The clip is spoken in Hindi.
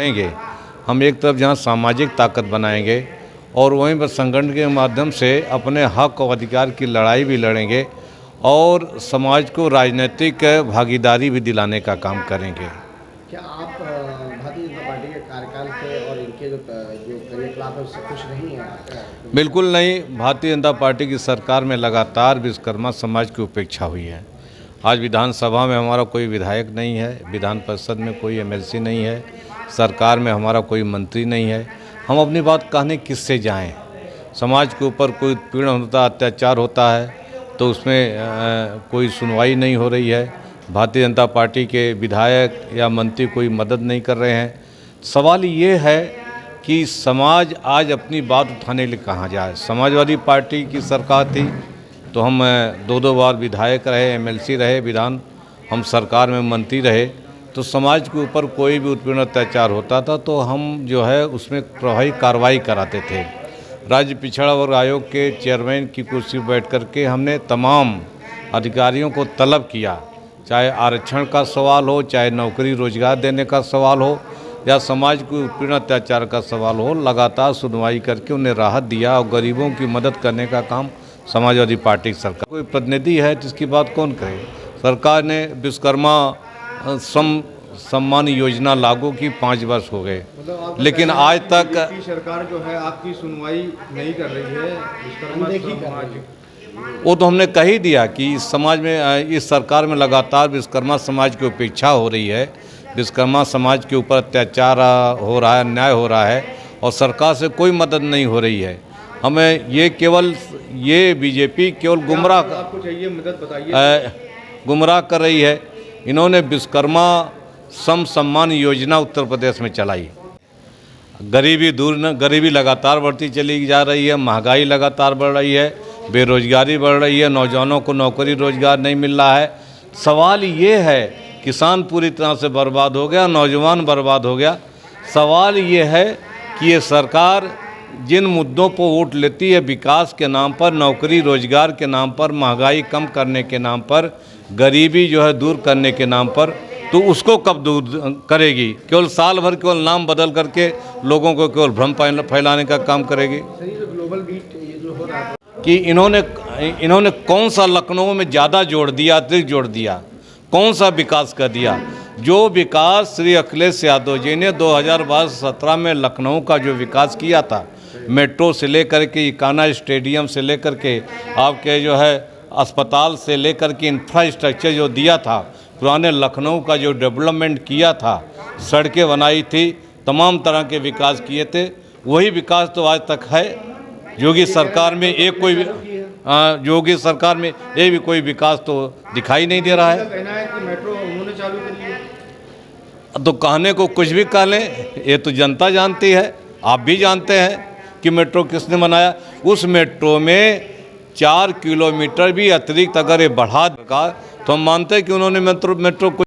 लड़ेंगे, हम एक तरफ जहाँ सामाजिक ताकत बनाएंगे और वहीं पर संगठन के माध्यम से अपने हक और अधिकार की लड़ाई भी लड़ेंगे और समाज को राजनीतिक भागीदारी भी दिलाने का काम करेंगे। क्या आप भारतीय जनता पार्टी के कार्यकाल से और इनके जो कार्यकलाप है उससे खुश नहीं हैं? बिल्कुल नहीं। भारतीय जनता पार्टी की सरकार में लगातार विश्वकर्मा समाज की उपेक्षा हुई है। आज विधानसभा में हमारा कोई विधायक नहीं है, विधान परिषद में कोई एमएलसी नहीं है, सरकार में हमारा कोई मंत्री नहीं है। हम अपनी बात कहने किससे जाएं? समाज के ऊपर कोई उत्पीड़न होता, अत्याचार होता है तो उसमें कोई सुनवाई नहीं हो रही है। भारतीय जनता पार्टी के विधायक या मंत्री कोई मदद नहीं कर रहे हैं। सवाल ये है कि समाज आज अपनी बात उठाने के लिए कहाँ जाए। समाजवादी पार्टी की सरकार थी तो हम दो बार विधायक रहे, एमएलसी रहे, विधान हम सरकार में मंत्री रहे, तो समाज के ऊपर कोई भी उत्पीड़न अत्याचार होता था तो हम जो है उसमें प्रभावी कार्रवाई कराते थे। राज्य पिछड़ा वर्ग आयोग के चेयरमैन की कुर्सी पर बैठ करके हमने तमाम अधिकारियों को तलब किया, चाहे आरक्षण का सवाल हो, चाहे नौकरी रोजगार देने का सवाल हो या समाज को उत्पीड़न अत्याचार का सवाल हो, लगातार सुनवाई करके उन्हें राहत दिया और गरीबों की मदद करने का काम समाजवादी पार्टी की सरकार। कोई प्रतिनिधि है जिसकी बात कौन करे? सरकार ने विश्वकर्मा सम्मान योजना लागू की 5 वर्ष हो गए, लेकिन आज तक सरकार जो है आपकी सुनवाई नहीं कर रही है। विश्वकर्मा समाज वो तो हमने कह ही दिया कि इस समाज में, इस सरकार में लगातार विश्वकर्मा समाज की उपेक्षा हो रही है, विश्वकर्मा समाज के ऊपर अत्याचार हो रहा है, अन्याय हो रहा है और सरकार से कोई मदद नहीं हो रही है। हमें ये बीजेपी केवल आपको चाहिए मदद बताइए। गुमराह कर रही है। इन्होंने विश्वकर्मा सम्मान योजना उत्तर प्रदेश में चलाई। गरीबी लगातार बढ़ती चली जा रही है, महंगाई लगातार बढ़ रही है, बेरोजगारी बढ़ रही है, नौजवानों को नौकरी रोजगार नहीं मिल रहा है। सवाल ये है, किसान पूरी तरह से बर्बाद हो गया, नौजवान बर्बाद हो गया। सवाल ये है कि ये सरकार जिन मुद्दों पर वोट लेती है, विकास के नाम पर, नौकरी रोजगार के नाम पर, महंगाई कम करने के नाम पर, गरीबी जो है दूर करने के नाम पर, तो उसको कब दूर करेगी? केवल साल भर केवल नाम बदल करके लोगों को केवल भ्रम फैलाने का काम करेगी। ग्लोबल बीट ये जो हो रहा है कि इन्होंने कौन सा लखनऊ में ज़्यादा जोड़ दिया, अतिरिक्त जोड़ दिया, कौन सा विकास कर दिया? जो विकास श्री अखिलेश यादव जी ने 2012-17 में लखनऊ का जो विकास किया था, मेट्रो से लेकर के इकाना स्टेडियम से लेकर के आपके जो है अस्पताल से लेकर के इंफ्रास्ट्रक्चर जो दिया था, पुराने लखनऊ का जो डेवलपमेंट किया था, सड़कें बनाई थी, तमाम तरह के विकास किए थे, वही विकास तो आज तक है। योगी सरकार में एक भी कोई विकास तो दिखाई नहीं दे रहा है। कहना है कि मेट्रो उन्होंने चालू करी है। तो कहने को कुछ भी कह लें, ये तो जनता जानती है, आप भी जानते हैं कि मेट्रो किसने बनाया। उस मेट्रो में 4 किलोमीटर भी अतिरिक्त अगर ये बढ़ा देगा तो हम मानते हैं कि उन्होंने मेट्रो को